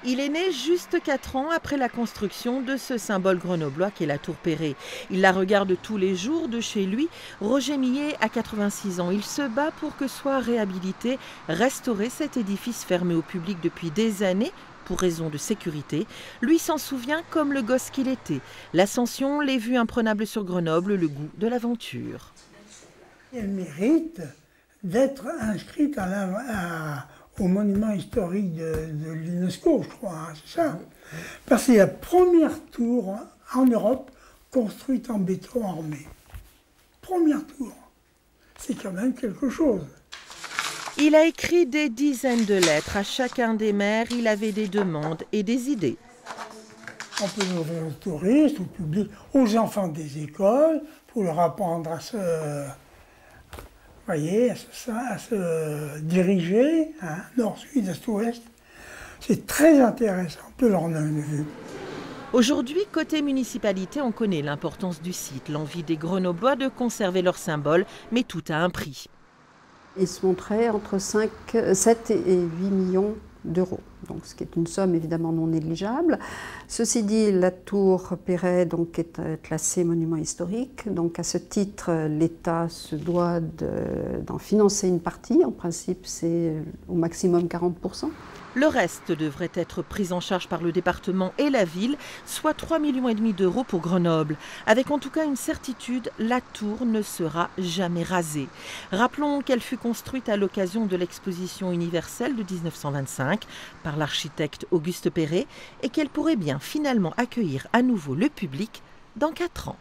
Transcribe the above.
Il est né juste 4 ans après la construction de ce symbole grenoblois qu'est la Tour Perret. Il la regarde tous les jours de chez lui. Roger Millet a 86 ans. Il se bat pour que soit réhabilité, restauré cet édifice fermé au public depuis des années pour raison de sécurité. Lui s'en souvient comme le gosse qu'il était. L'ascension, les vues imprenables sur Grenoble, le goût de l'aventure. Elle mérite d'être inscrite au monument historique de l'UNESCO, je crois, hein, c'est ça. Parce que c'est la première tour en Europe construite en béton armé. Première tour. C'est quand même quelque chose. Il a écrit des dizaines de lettres. À chacun des maires, il avait des demandes et des idées. On peut l'ouvrir aux touristes, au public, aux enfants des écoles, pour leur apprendre à se... voyez, à se diriger, hein, nord-sud, est-ouest. C'est très intéressant, on peut leur donner une vue. Aujourd'hui, côté municipalité, on connaît l'importance du site, l'envie des Grenoblois de conserver leur symbole, mais tout a un prix. Il se montrait entre 7 et 8 millions d'euros, donc ce qui est une somme évidemment non négligeable. Ceci dit, la tour Perret donc, est classée monument historique, donc à ce titre, l'État se doit d'en financer une partie, en principe c'est au maximum 40%. Le reste devrait être pris en charge par le département et la ville, soit 3,5 millions d'euros pour Grenoble. Avec en tout cas une certitude, la tour ne sera jamais rasée. Rappelons qu'elle fut construite à l'occasion de l'exposition universelle de 1925 par l'architecte Auguste Perret et qu'elle pourrait bien finalement accueillir à nouveau le public dans 4 ans.